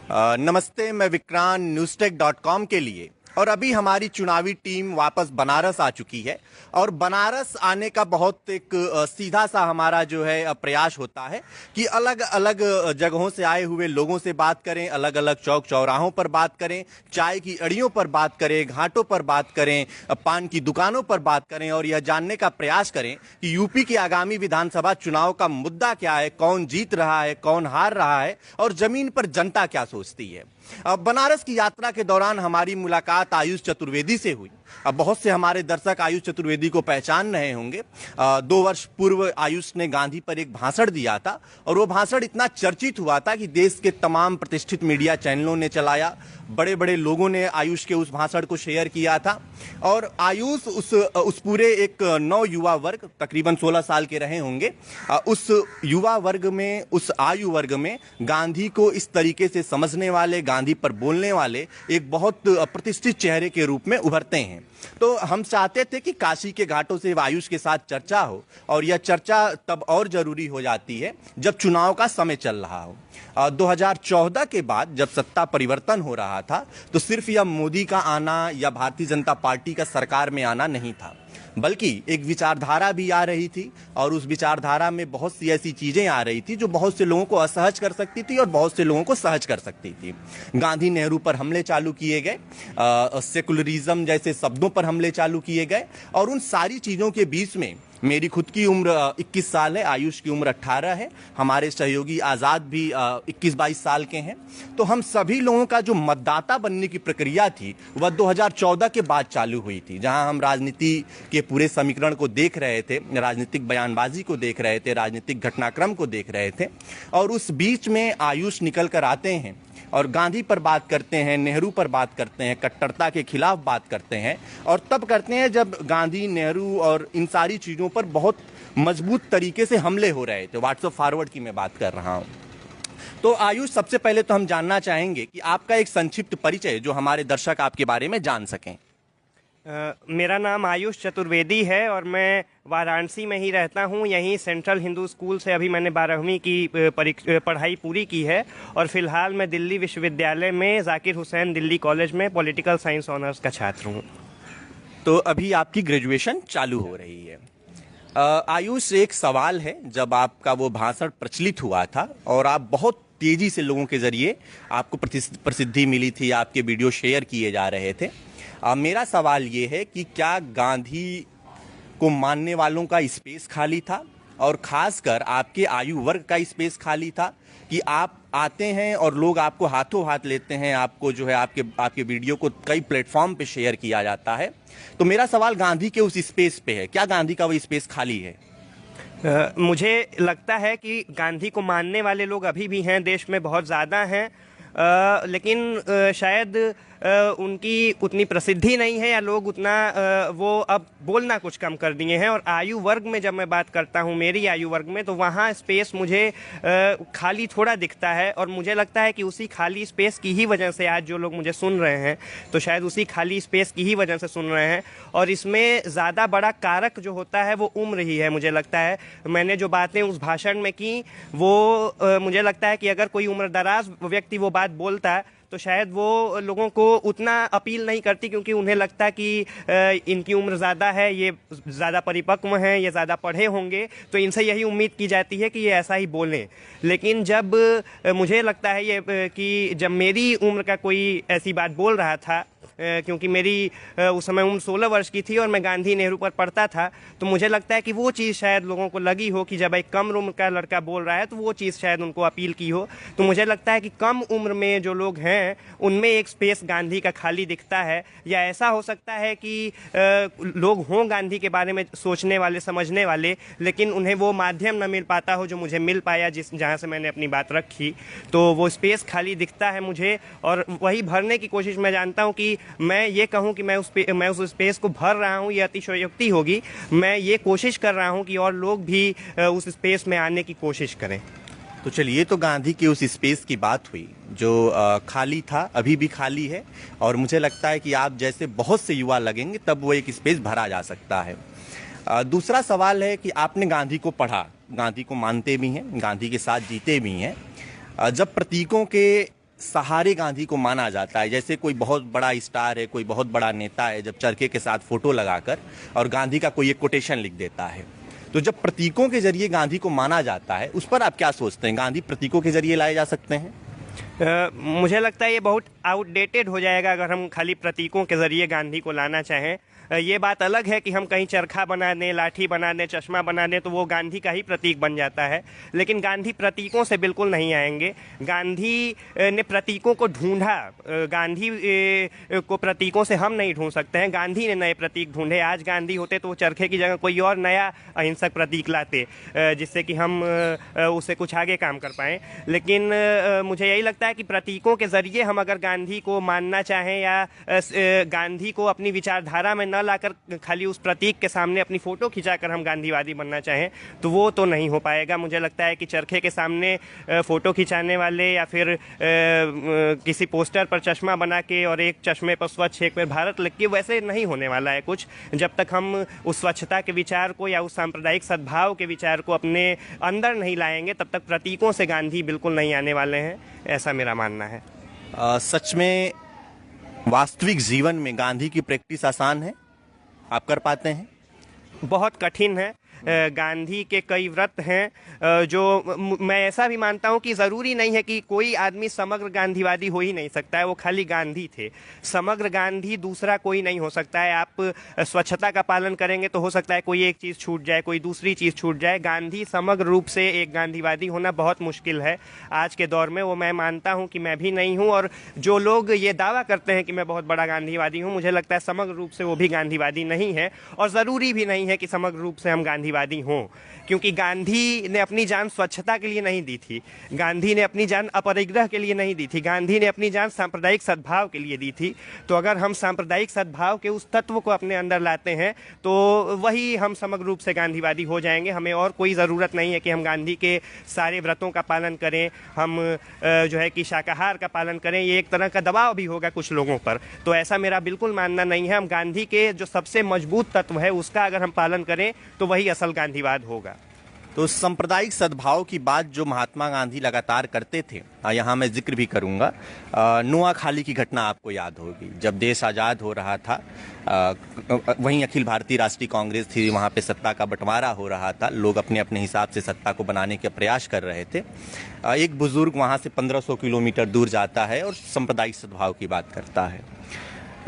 नमस्ते, मैं विक्रांत newstech.com के लिए। और अभी हमारी चुनावी टीम वापस बनारस आ चुकी है और बनारस आने का बहुत एक सीधा सा हमारा जो है प्रयास होता है कि अलग अलग जगहों से आए हुए लोगों से बात करें, अलग अलग चौक चौराहों पर बात करें, चाय की अड़ियों पर बात करें, घाटों पर बात करें, पान की दुकानों पर बात करें और यह जानने का प्रयास करें कि यूपी के आगामी विधानसभा चुनाव का मुद्दा क्या है, कौन जीत रहा है, कौन हार रहा है और जमीन पर जनता क्या सोचती है। बनारस की यात्रा के दौरान हमारी मुलाकात आयुष चतुर्वेदी से हुई। अब बहुत से हमारे दर्शक आयुष चतुर्वेदी को पहचान रहे होंगे। 2 वर्ष पूर्व आयुष ने गांधी पर एक भाषण दिया था और वो भाषण इतना चर्चित हुआ था कि देश के तमाम प्रतिष्ठित मीडिया चैनलों ने चलाया, बड़े बड़े लोगों ने आयुष के उस भाषण को शेयर किया था और आयुष उस पूरे एक नौ युवा वर्ग, तकरीबन 16 साल के रहे होंगे, उस युवा वर्ग में, उस आयु वर्ग में गांधी को इस तरीके से समझने वाले, गांधी पर बोलने वाले एक बहुत प्रतिष्ठित चेहरे के रूप में उभरते हैं। तो हम चाहते थे कि काशी के घाटों से आयुष के साथ चर्चा हो और यह चर्चा तब और जरूरी हो जाती है जब चुनाव का समय चल रहा हो। 2014 के बाद जब सत्ता परिवर्तन हो रहा था तो सिर्फ यह मोदी का आना या भारतीय जनता पार्टी का सरकार में आना नहीं था, बल्कि एक विचारधारा भी आ रही थी और उस विचारधारा में बहुत सी ऐसी चीजें आ रही थी जो बहुत से लोगों को असहज कर सकती थी और बहुत से लोगों को सहज कर सकती थी। गांधी नेहरू पर हमले चालू किए गए, सेकुलरिज्म जैसे शब्दों पर हमले चालू किए गए और उन सारी चीजों के बीच में मेरी खुद की उम्र 21 साल है, आयुष की उम्र 18 है, हमारे सहयोगी आज़ाद भी 21-22 साल के हैं। तो हम सभी लोगों का जो मतदाता बनने की प्रक्रिया थी वह 2014 के बाद चालू हुई थी, जहां हम राजनीति के पूरे समीकरण को देख रहे थे, राजनीतिक बयानबाजी को देख रहे थे, राजनीतिक घटनाक्रम को देख रहे थे और उस बीच में आयुष निकल कर आते हैं और गांधी पर बात करते हैं, नेहरू पर बात करते हैं, कट्टरता के खिलाफ बात करते हैं और तब करते हैं जब गांधी, नेहरू और इन सारी चीज़ों पर बहुत मजबूत तरीके से हमले हो रहे थे। व्हाट्सएप फॉरवर्ड की मैं बात कर रहा हूं। तो आयुष, सबसे पहले तो हम जानना चाहेंगे कि आपका एक संक्षिप्त परिचय जो हमारे दर्शक आपके बारे में जान सकें। मेरा नाम आयुष चतुर्वेदी है और मैं वाराणसी में ही रहता हूँ। यहीं सेंट्रल हिंदू स्कूल से अभी मैंने 12वीं की पढ़ाई पूरी की है और फिलहाल मैं दिल्ली विश्वविद्यालय में जाकिर हुसैन दिल्ली कॉलेज में पॉलिटिकल साइंस ऑनर्स का छात्र हूँ। तो अभी आपकी ग्रेजुएशन चालू हो रही है। आयुष, एक सवाल है, जब आपका वो भाषण प्रचलित हुआ था और आप बहुत तेजी से लोगों के जरिए आपको प्रसिद्धि मिली थी, आपके वीडियो शेयर किए जा रहे थे, मेरा सवाल ये है कि क्या गांधी को मानने वालों का स्पेस खाली था और खासकर आपके आयु वर्ग का स्पेस खाली था कि आप आते हैं और लोग आपको हाथों हाथ लेते हैं, आपको जो है आपके वीडियो को कई प्लेटफॉर्म पे शेयर किया जाता है। तो मेरा सवाल गांधी के उस स्पेस पे है, क्या गांधी का वो स्पेस खाली है? मुझे लगता है कि गांधी को मानने वाले लोग अभी भी हैं, देश में बहुत ज़्यादा हैं, लेकिन शायद उनकी उतनी प्रसिद्धि नहीं है या लोग उतना वो अब बोलना कुछ कम कर दिए हैं। और आयु वर्ग में जब मैं बात करता हूँ, मेरी आयु वर्ग में, तो वहाँ स्पेस मुझे खाली थोड़ा दिखता है और मुझे लगता है कि उसी खाली स्पेस की ही वजह से आज जो लोग मुझे सुन रहे हैं तो शायद उसी खाली स्पेस की ही वजह से सुन रहे हैं। और इसमें ज़्यादा बड़ा कारक जो होता है वो उम्र ही है। मुझे लगता है मैंने जो बातें उस भाषण में की वो मुझे लगता है कि अगर कोई उम्रदराज व्यक्ति वो बात बोलता है तो शायद वो लोगों को उतना अपील नहीं करती, क्योंकि उन्हें लगता है कि इनकी उम्र ज़्यादा है, ये ज़्यादा परिपक्व हैं, ये ज़्यादा पढ़े होंगे, तो इनसे यही उम्मीद की जाती है कि ये ऐसा ही बोलें। लेकिन जब मुझे लगता है ये कि जब मेरी उम्र का कोई ऐसी बात बोल रहा था, क्योंकि मेरी उस समय उम्र 16 वर्ष की थी और मैं गांधी नेहरू पर पढ़ता था, तो मुझे लगता है कि वो चीज़ शायद लोगों को लगी हो कि जब एक कम उम्र का लड़का बोल रहा है तो वो चीज़ शायद उनको अपील की हो। तो मुझे लगता है कि कम उम्र में जो लोग हैं उनमें एक स्पेस गांधी का खाली दिखता है। या ऐसा हो सकता है कि लोग हों गांधी के बारे में सोचने वाले, समझने वाले, लेकिन उन्हें वो माध्यम न मिल पाता हो जो मुझे मिल पाया, जहाँ से मैंने अपनी बात रखी। तो वो स्पेस खाली दिखता है मुझे और वही भरने की कोशिश मैं जानता हूँ कि मैं ये कहूँ कि मैं उस स्पेस को भर रहा हूँ, ये अतिशयोक्ति होगी। मैं ये कोशिश कर रहा हूँ कि और लोग भी उस स्पेस में आने की कोशिश करें। तो चलिए, तो गांधी की उस स्पेस की बात हुई जो खाली था, अभी भी खाली है और मुझे लगता है कि आप जैसे बहुत से युवा लगेंगे तब वो एक स्पेस भरा जा सकता है। दूसरा सवाल है कि आपने गांधी को पढ़ा, गांधी को मानते भी हैं, गांधी के साथ जीते भी हैं। जब प्रतीकों के सहारे गांधी को माना जाता है, जैसे कोई बहुत बड़ा स्टार है, कोई बहुत बड़ा नेता है, जब चरखे के साथ फोटो लगाकर और गांधी का कोई एक कोटेशन लिख देता है, तो जब प्रतीकों के जरिए गांधी को माना जाता है, उस पर आप क्या सोचते हैं? गांधी प्रतीकों के जरिए लाए जा सकते हैं? मुझे लगता है ये बहुत आउटडेटेड हो जाएगा अगर हम खाली प्रतीकों के जरिए गांधी को लाना चाहें। ये बात अलग है कि हम कहीं चरखा बना दें, लाठी बना दें, चश्मा बना दें तो वो गांधी का ही प्रतीक बन जाता है, लेकिन गांधी प्रतीकों से बिल्कुल नहीं आएंगे। गांधी ने प्रतीकों को ढूंढा, गांधी को प्रतीकों से हम नहीं ढूंढ सकते हैं, गांधी ने नए प्रतीक ढूंढे। आज गांधी होते तो वो चरखे की जगह कोई और नया अहिंसक प्रतीक लाते जिससे कि हम उससे कुछ आगे काम कर पाएँ। लेकिन मुझे यही लगता है कि प्रतीकों के जरिए हम अगर गांधी को मानना चाहें या गांधी को अपनी विचारधारा में न लाकर खाली उस प्रतीक के सामने अपनी फोटो खिंचाकर हम गांधीवादी बनना चाहें तो वो तो नहीं हो पाएगा। मुझे लगता है कि चरखे के सामने फोटो खिंचाने वाले या फिर किसी पोस्टर पर चश्मा बना के और एक चश्मे पर स्वच्छ एक पर भारत लिख के, वैसे नहीं होने वाला है कुछ। जब तक हम उस स्वच्छता के विचार को या उस सांप्रदायिक सद्भाव के विचार को अपने अंदर नहीं लाएंगे तब तक प्रतीकों से गांधी बिल्कुल नहीं आने वाले हैं, ऐसा मेरा मानना है। सच में वास्तविक जीवन में गांधी की प्रैक्टिस आसान है? आप कर पाते हैं? बहुत कठिन है। गांधी के कई व्रत हैं जो मैं ऐसा भी मानता हूं कि ज़रूरी नहीं है कि कोई आदमी समग्र गांधीवादी हो ही नहीं सकता है, वो खाली गांधी थे। समग्र गांधी दूसरा कोई नहीं हो सकता है। आप स्वच्छता का पालन करेंगे तो हो सकता है कोई एक चीज़ छूट जाए, कोई दूसरी चीज़ छूट जाए। गांधी समग्र रूप से एक गांधीवादी होना बहुत मुश्किल है आज के दौर में। वो मैं मानता हूँ कि मैं भी नहीं हूँ, और जो लोग ये दावा करते हैं कि मैं बहुत बड़ा गांधीवादी हूँ, मुझे लगता है समग्र रूप से वो भी गांधीवादी नहीं है, और ज़रूरी भी नहीं है कि समग्र रूप से हम गांधीवादी हों, क्योंकि गांधी ने अपनी जान स्वच्छता के लिए नहीं दी थी, गांधी ने अपनी जान अपरिग्रह के लिए नहीं दी थी, गांधी ने अपनी जान सांप्रदायिक सद्भाव के लिए दी थी। तो अगर हम सांप्रदायिक सद्भाव के उस तत्व को अपने अंदर लाते हैं तो वही हम समग्र रूप से गांधीवादी हो जाएंगे। हमें और कोई ज़रूरत नहीं है कि हम गांधी के सारे व्रतों का पालन करें, हम जो है कि शाकाहार का पालन करें। ये एक तरह का दबाव भी होगा कुछ लोगों पर, तो ऐसा मेरा बिल्कुल मानना नहीं है। हम गांधी के जो सबसे मजबूत तत्व है उसका अगर हम पालन करें तो वही असल गांधीवाद होगा। तो सांप्रदायिक सद्भाव की बात जो महात्मा गांधी लगातार करते थे, यहाँ मैं जिक्र भी करूँगा, नुआखाली की घटना आपको याद होगी। जब देश आज़ाद हो रहा था, वहीं अखिल भारतीय राष्ट्रीय कांग्रेस थी, वहाँ पे सत्ता का बंटवारा हो रहा था, लोग अपने अपने हिसाब से सत्ता को बनाने के प्रयास कर रहे थे। एक बुजुर्ग वहाँ से 1500 किलोमीटर दूर जाता है और सांप्रदायिक सद्भाव की बात करता है।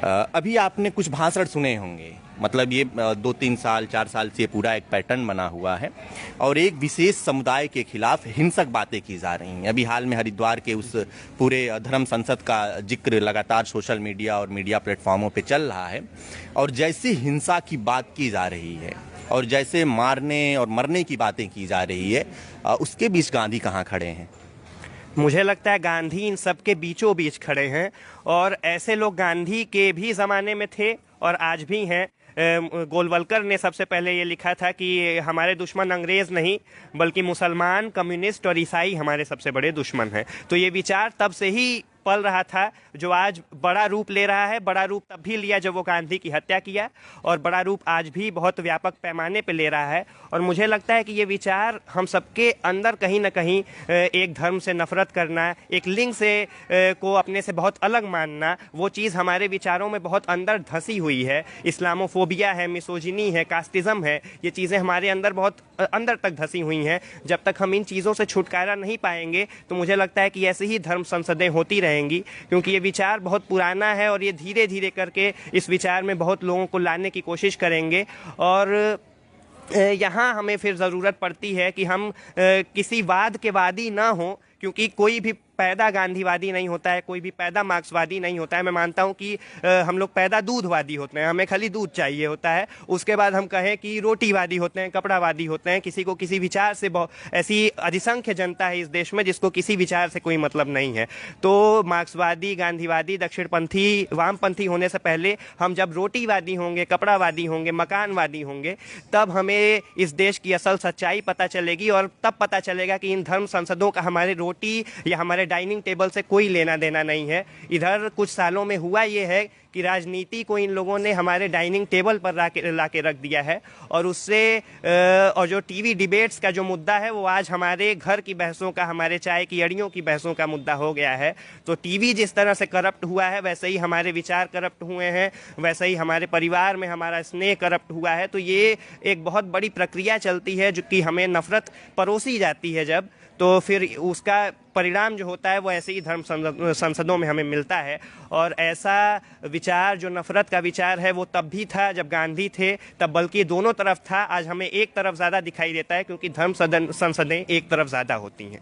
अभी आपने कुछ भाषण सुने होंगे, मतलब ये 2-3 साल 4 साल से पूरा एक पैटर्न बना हुआ है और एक विशेष समुदाय के खिलाफ हिंसक बातें की जा रही हैं। अभी हाल में हरिद्वार के उस पूरे धर्म संसद का जिक्र लगातार सोशल मीडिया और मीडिया प्लेटफॉर्मों पे चल रहा है, और जैसे हिंसा की बात की जा रही है और जैसे मारने और मरने की बातें की जा रही है, उसके बीच गांधी कहाँ खड़े हैं? मुझे लगता है गांधी इन सब के बीचों बीच खड़े हैं, और ऐसे लोग गांधी के भी ज़माने में थे और आज भी हैं। गोलवलकर ने सबसे पहले ये लिखा था कि हमारे दुश्मन अंग्रेज़ नहीं बल्कि मुसलमान, कम्युनिस्ट और ईसाई हमारे सबसे बड़े दुश्मन हैं। तो ये विचार तब से ही पल रहा था, जो आज बड़ा रूप ले रहा है। बड़ा रूप तब भी लिया जब वो गांधी की हत्या किया, और बड़ा रूप आज भी बहुत व्यापक पैमाने पे ले रहा है। और मुझे लगता है कि ये विचार हम सबके अंदर कहीं ना कहीं एक धर्म से नफरत करना, एक लिंग से को अपने से बहुत अलग मानना, वो चीज़ हमारे विचारों में बहुत अंदर धंसी हुई है। इस्लामोफोबिया है, मिसोजिनी है, कास्टिज़म है, ये चीज़ें हमारे अंदर बहुत अंदर तक धंसी हुई हैं। जब तक हम इन चीज़ों से छुटकारा नहीं पाएंगे तो मुझे लगता है कि ऐसे ही धर्म संसदें होती रहेंगी, क्योंकि ये विचार बहुत पुराना है और ये धीरे धीरे करके इस विचार में बहुत लोगों को लाने की कोशिश करेंगे। और यहाँ हमें फिर ज़रूरत पड़ती है कि हम किसी वाद के वादी ना हो, क्योंकि कोई भी पैदा गांधीवादी नहीं होता है, कोई भी पैदा मार्क्सवादी नहीं होता है। मैं मानता हूँ कि हम लोग पैदा दूधवादी होते हैं, हमें खाली दूध चाहिए होता है। उसके बाद हम कहें कि रोटीवादी होते हैं, कपड़ावादी होते हैं, किसी को किसी विचार से ऐसी अधिसंख्य जनता है इस देश में जिसको किसी विचार से कोई मतलब नहीं है। तो मार्क्सवादी, गांधीवादी, दक्षिणपंथी, वामपंथी होने से पहले हम जब रोटीवादी होंगे, कपड़ावादी होंगे, मकानवादी होंगे, तब हमें इस देश की असल सच्चाई पता चलेगी, और तब पता चलेगा कि इन धर्म संसदों का हमारे रोटी या हमारे डाइनिंग टेबल से कोई लेना देना नहीं है। इधर कुछ सालों में हुआ ये है कि राजनीति को इन लोगों ने हमारे डाइनिंग टेबल पर ला के रख दिया है, और उससे और जो टीवी डिबेट्स का जो मुद्दा है वो आज हमारे घर की बहसों का, हमारे चाय की अड़ियों की बहसों का मुद्दा हो गया है। तो टीवी जिस तरह से करप्ट हुआ है, वैसे ही हमारे विचार करप्ट हुए हैं, वैसे ही हमारे परिवार में हमारा स्नेह करप्ट हुआ है। तो ये एक बहुत बड़ी प्रक्रिया चलती है जो कि हमें नफरत परोसी जाती है जब, तो फिर उसका परिणाम जो होता है वो ऐसे ही धर्म संसदों में हमें मिलता है। और ऐसा विचार जो नफरत का विचार है वो तब भी था जब गांधी थे, तब बल्कि दोनों तरफ था। आज हमें एक तरफ ज़्यादा दिखाई देता है क्योंकि धर्म संसदें एक तरफ ज़्यादा होती हैं।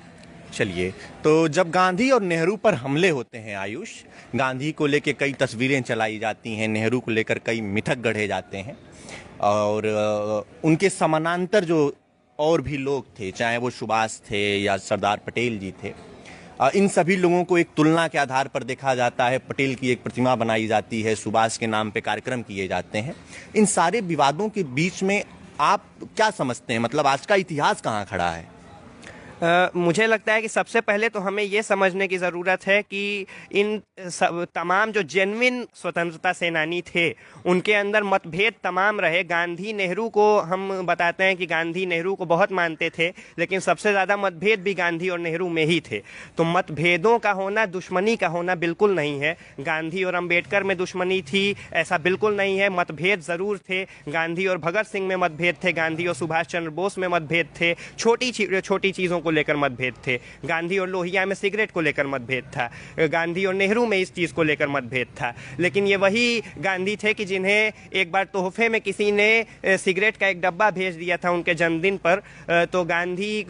चलिए, तो जब गांधी और नेहरू पर हमले होते हैं आयुष, गांधी को लेकर कई तस्वीरें चलाई जाती हैं, नेहरू को लेकर कई मिथक गढ़े जाते हैं, और उनके समानांतर जो और भी लोग थे, चाहे वो सुभाष थे या सरदार पटेल जी थे, इन सभी लोगों को एक तुलना के आधार पर देखा जाता है। पटेल की एक प्रतिमा बनाई जाती है, सुभाष के नाम पे कार्यक्रम किए जाते हैं। इन सारे विवादों के बीच में आप क्या समझते हैं, मतलब आज का इतिहास कहाँ खड़ा है? मुझे लगता है कि सबसे पहले तो हमें ये समझने की ज़रूरत है कि इन तमाम जो जेन्युइन स्वतंत्रता सेनानी थे उनके अंदर मतभेद तमाम रहे। गांधी नेहरू को हम बताते हैं कि गांधी नेहरू को बहुत मानते थे, लेकिन सबसे ज़्यादा मतभेद भी गांधी और नेहरू में ही थे। तो मतभेदों का होना, दुश्मनी का होना बिल्कुल नहीं है। गांधी और अंबेडकर में दुश्मनी थी, ऐसा बिल्कुल नहीं है। मतभेद ज़रूर थे, गांधी और भगत सिंह में मतभेद थे, गांधी और सुभाष चंद्र बोस में मतभेद थे, छोटी चीज़ों को लेकर मतभेद थे। गांधी और लोहिया में सिगरेट को लेकर मतभेद था, गांधी और नेहरू में इस चीज़ को लेकर मतभेद था। लेकिन ये वही गांधी थे कि जिन्हें एक बार तोहफे में किसी ने सिगरेट का एक डब्बा भेज दिया था उनके जन्मदिन पर। तो गांधी,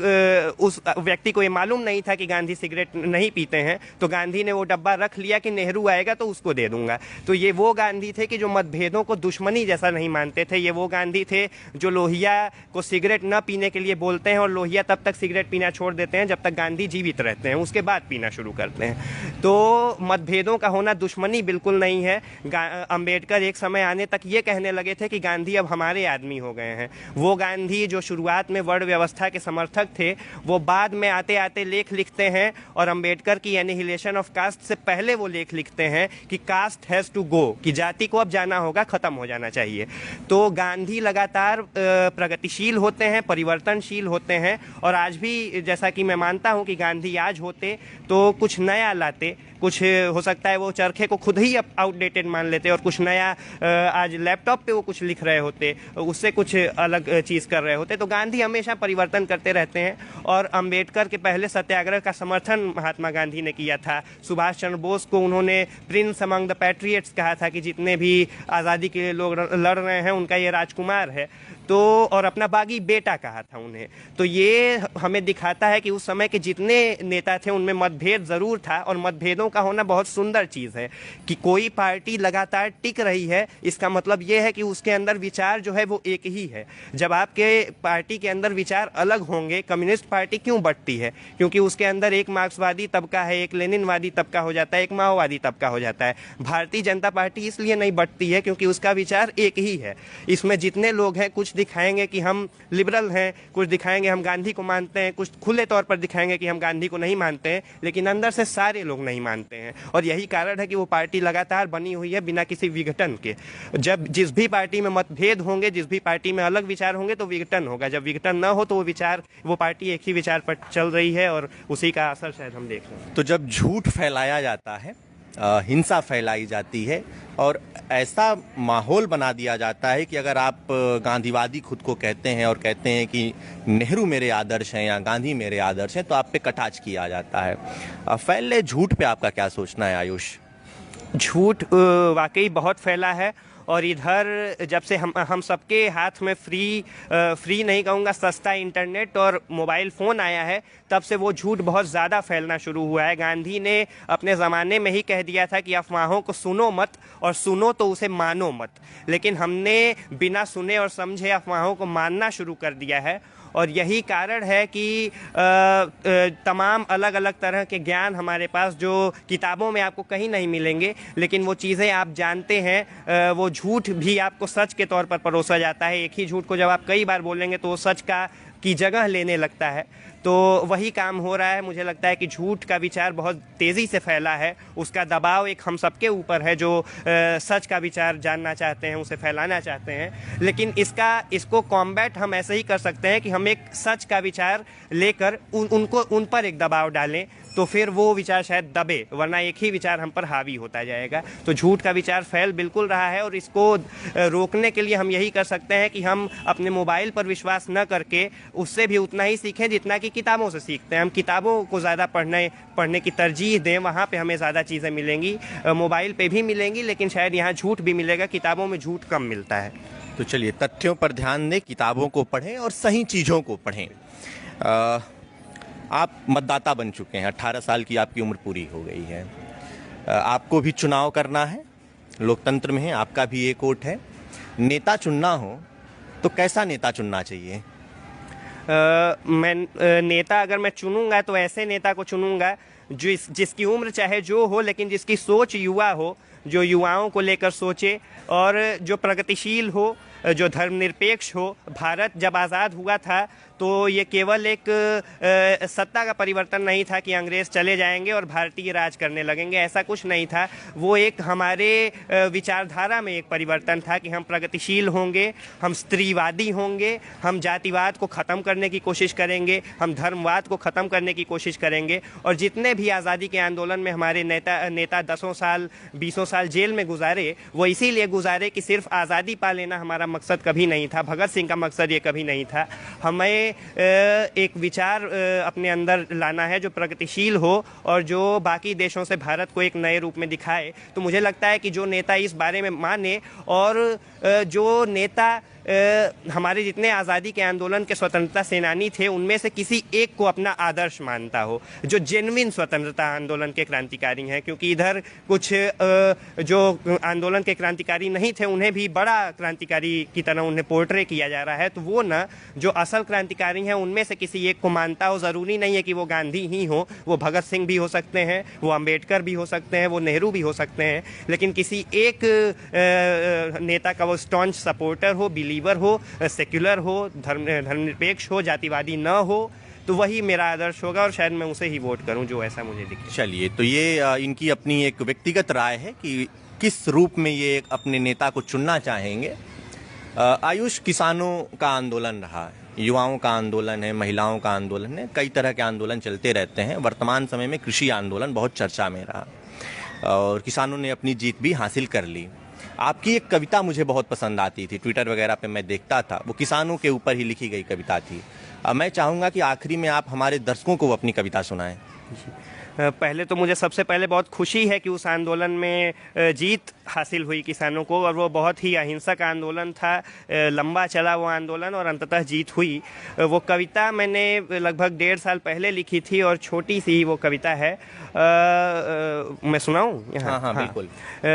उस व्यक्ति को ये मालूम नहीं था कि गांधी सिगरेट नहीं पीते हैं, तो गांधी ने वो डब्बा रख लिया कि नेहरू आएगा तो उसको दे दूंगा। तो ये वो गांधी थे कि जो मतभेदों को दुश्मनी जैसा नहीं मानते थे। ये वो गांधी थे जो लोहिया को सिगरेट न पीने के लिए बोलते हैं और लोहिया तब तक सिगरेट पीना छोड़ देते हैं जब तक गांधी जीवित रहते हैं, उसके बाद पीना शुरू करते हैं। तो मतभेदों का होना दुश्मनी बिल्कुल नहीं है। अंबेडकर एक समय आने तक ये कहने लगे थे कि गांधी अब हमारे आदमी हो गए हैं। वो गांधी जो शुरुआत में वर्ण व्यवस्था के समर्थक थे, वो बाद में आते आते लेख लिखते हैं और अंबेडकर की एनिहिलेशन ऑफ कास्ट से पहले वो लेख लिखते हैं कि कास्ट हैज़ टू गो, कि जाति को अब जाना होगा, खत्म हो जाना चाहिए। तो गांधी लगातार प्रगतिशील होते हैं, परिवर्तनशील होते हैं, और आज भी जैसा कि मैं मानता हूं कि गांधी आज होते तो कुछ नया लाते। कुछ हो सकता है वो चरखे को खुद ही आउटडेटेड मान लेते और कुछ नया, आज लैपटॉप पे वो कुछ लिख रहे होते, उससे कुछ अलग चीज़ कर रहे होते। तो गांधी हमेशा परिवर्तन करते रहते हैं। और अंबेडकर के पहले सत्याग्रह का समर्थन महात्मा गांधी ने किया था। सुभाष चंद्र बोस को उन्होंने प्रिंस अमंग द पैट्रियट्स कहा था कि जितने भी आज़ादी के लिए लोग लड़ रहे हैं उनका ये राजकुमार है। तो और अपना बागी बेटा कहा था उन्हें। तो ये हमें दिखाता है कि उस समय के जितने नेता थे उनमें मतभेद ज़रूर था, और मतभेदों का होना बहुत सुंदर चीज़ है कि कोई पार्टी लगातार टिक रही है। इसका मतलब ये है कि उसके अंदर विचार जो है वो एक ही है। जब आपके पार्टी के अंदर विचार अलग होंगे, कम्युनिस्ट पार्टी क्यों बढ़ती है? क्योंकि उसके अंदर एक मार्क्सवादी तबका है, एक लेनिनवादी तबका हो जाता है, एक माओवादी तबका हो जाता है। भारतीय जनता पार्टी इसलिए नहीं बढ़ती है क्योंकि उसका विचार एक ही है। इसमें जितने लोग हैं, कुछ दिखाएंगे कि हम लिबरल हैं, कुछ दिखाएंगे हम गांधी को मानते हैं, कुछ खुले तौर पर दिखाएंगे कि हम गांधी को नहीं मानते हैं, लेकिन अंदर से सारे लोग नहीं मानते हैं। और यही कारण है कि वो पार्टी लगातार बनी हुई है बिना किसी विघटन के। जब जिस भी पार्टी में मतभेद होंगे, जिस भी पार्टी में अलग विचार होंगे, तो विघटन होगा। जब विघटन न हो तो वो पार्टी एक ही विचार पर चल रही है, और उसी का असर शायद हम देख रहे हैं। तो जब झूठ फैलाया जाता है, हिंसा फैलाई जाती है, और ऐसा माहौल बना दिया जाता है कि अगर आप गांधीवादी खुद को कहते हैं और कहते हैं कि नेहरू मेरे आदर्श हैं या गांधी मेरे आदर्श हैं, तो आप पे कटाक्ष किया जाता है। फैले झूठ पे आपका क्या सोचना है आयुष? झूठ वाकई बहुत फैला है। और इधर जब से हम सबके हाथ में फ्री नहीं कहूँगा, सस्ता इंटरनेट और मोबाइल फ़ोन आया है, तब से वो झूठ बहुत ज़्यादा फैलना शुरू हुआ है। गांधी ने अपने ज़माने में ही कह दिया था कि अफवाहों को सुनो मत, और सुनो तो उसे मानो मत। लेकिन हमने बिना सुने और समझे अफवाहों को मानना शुरू कर दिया है। और यही कारण है कि तमाम अलग अलग तरह के ज्ञान हमारे पास जो किताबों में आपको कहीं नहीं मिलेंगे, लेकिन वो चीज़ें आप जानते हैं, वो झूठ भी आपको सच के तौर पर परोसा जाता है। एक ही झूठ को जब आप कई बार बोलेंगे तो वो सच की जगह लेने लगता है। तो वही काम हो रहा है। मुझे लगता है कि झूठ का विचार बहुत तेज़ी से फैला है, उसका दबाव एक हम सबके ऊपर है जो सच का विचार जानना चाहते हैं, उसे फैलाना चाहते हैं। लेकिन इसको कॉम्बैट हम ऐसे ही कर सकते हैं कि हम एक सच का विचार लेकर उन पर एक दबाव डालें, तो फिर वो विचार शायद दबे, वरना एक ही विचार हम पर हावी होता जाएगा। तो झूठ का विचार फैल बिल्कुल रहा है और इसको रोकने के लिए हम यही कर सकते हैं कि हम अपने मोबाइल पर विश्वास न करके उससे भी उतना ही सीखें जितना कि किताबों से सीखते हैं। हम किताबों को ज़्यादा पढ़ने की तरजीह दें, वहाँ पे हमें ज़्यादा चीज़ें मिलेंगी। मोबाइल पे भी मिलेंगी, लेकिन शायद यहाँ झूठ भी मिलेगा, किताबों में झूठ कम मिलता है। तो चलिए, तथ्यों पर ध्यान दें, किताबों को पढ़ें और सही चीज़ों को पढ़ें। आप मतदाता बन चुके हैं, 18 साल की आपकी उम्र पूरी हो गई है। आपको भी चुनाव करना है, लोकतंत्र में है, आपका भी एक वोट है। नेता चुनना हो तो कैसा नेता चुनना चाहिए? नेता अगर मैं चुनूंगा तो ऐसे नेता को चुनूंगा जिसकी उम्र चाहे जो हो, लेकिन जिसकी सोच युवा हो, जो युवाओं को लेकर सोचे और जो प्रगतिशील हो, जो धर्मनिरपेक्ष हो। भारत जब आज़ाद हुआ था तो ये केवल एक सत्ता का परिवर्तन नहीं था कि अंग्रेज़ चले जाएंगे और भारतीय राज करने लगेंगे, ऐसा कुछ नहीं था। वो एक हमारे विचारधारा में एक परिवर्तन था कि हम प्रगतिशील होंगे, हम स्त्रीवादी होंगे, हम जातिवाद को ख़त्म करने की कोशिश करेंगे, हम धर्मवाद को ख़त्म करने की कोशिश करेंगे। और जितने भी आज़ादी के आंदोलन में हमारे नेता 10 साल 20 साल जेल में गुजारे, वो इसीलिए गुजारे कि सिर्फ आज़ादी पा लेना हमारा मकसद कभी नहीं था, भगत सिंह का मकसद ये कभी नहीं था। हमें एक विचार अपने अंदर लाना है जो प्रगतिशील हो और जो बाकी देशों से भारत को एक नए रूप में दिखाए। तो मुझे लगता है कि जो नेता इस बारे में माने और जो नेता हमारे जितने आज़ादी के आंदोलन के स्वतंत्रता सेनानी थे उनमें से किसी एक को अपना आदर्श मानता हो, जो जेन्युइन स्वतंत्रता आंदोलन के क्रांतिकारी हैं। क्योंकि इधर कुछ जो आंदोलन के क्रांतिकारी नहीं थे उन्हें भी बड़ा क्रांतिकारी की तरह उन्हें पोर्ट्रे किया जा रहा है। तो वो ना जो असल क्रांतिकारी हैं उनमें से किसी एक को मानता हो। ज़रूरी नहीं है कि वो गांधी ही हो, वो भगत सिंह भी हो सकते हैं, वो अम्बेडकर भी हो सकते हैं, वो नेहरू भी हो सकते हैं, लेकिन किसी एक नेता का वो स्टॉन्च सपोर्टर हो, बिलीवर हो, सेक्युलर हो, धर्मनिरपेक्ष हो, जातिवादी न हो, तो वही मेरा आदर्श होगा और शायद मैं उसे ही वोट करूं जो ऐसा मुझे दिखे। चलिए, तो ये इनकी अपनी एक व्यक्तिगत राय है कि किस रूप में ये अपने नेता को चुनना चाहेंगे। आयुष, किसानों का आंदोलन रहा है, युवाओं का आंदोलन है, महिलाओं का आंदोलन है, कई तरह के आंदोलन चलते रहते हैं। वर्तमान समय में कृषि आंदोलन बहुत चर्चा में रहा और किसानों ने अपनी जीत भी हासिल कर ली। आपकी एक कविता मुझे बहुत पसंद आती थी, ट्विटर वगैरह पे मैं देखता था, वो किसानों के ऊपर ही लिखी गई कविता थी। मैं चाहूँगा कि आखिरी में आप हमारे दर्शकों को अपनी कविता सुनाएं। पहले तो मुझे सबसे पहले बहुत खुशी है कि उस आंदोलन में जीत हासिल हुई किसानों को, और वो बहुत ही अहिंसक आंदोलन था, लंबा चला वो आंदोलन और अंततः जीत हुई। वो कविता मैंने लगभग 1.5 साल पहले लिखी थी और छोटी सी वो कविता है। मैं सुनाऊं? हाँ हाँ, बिल्कुल।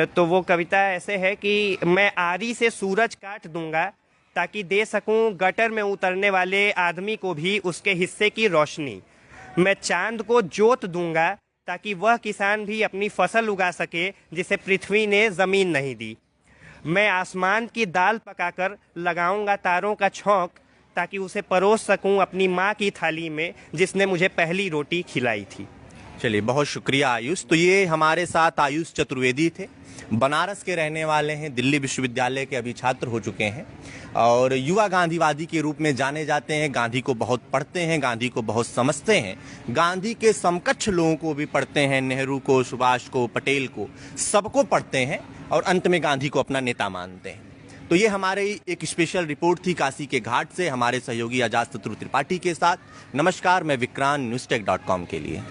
तो वो कविता ऐसे है कि मैं आरी से सूरज काट दूंगा ताकि दे सकूं गटर में उतरने वाले आदमी को भी उसके हिस्से की रोशनी। मैं चांद को जोत दूंगा ताकि वह किसान भी अपनी फसल उगा सके जिसे पृथ्वी ने ज़मीन नहीं दी। मैं आसमान की दाल पकाकर लगाऊंगा तारों का छौंक ताकि उसे परोस सकूं अपनी माँ की थाली में जिसने मुझे पहली रोटी खिलाई थी। चलिए, बहुत शुक्रिया आयुष। तो ये हमारे साथ आयुष चतुर्वेदी थे, बनारस के रहने वाले हैं, दिल्ली विश्वविद्यालय के अभी छात्र हो चुके हैं और युवा गांधीवादी के रूप में जाने जाते हैं। गांधी को बहुत पढ़ते हैं, गांधी को बहुत समझते हैं, गांधी के समकक्ष लोगों को भी पढ़ते हैं, नेहरू को, सुभाष को, पटेल को, सबको पढ़ते हैं और अंत में गांधी को अपना नेता मानते हैं। तो ये हमारी एक स्पेशल रिपोर्ट थी काशी के घाट से, हमारे सहयोगी अजात शत्रु त्रिपाठी के साथ। नमस्कार, मैं विक्रांत, newstech.com के लिए।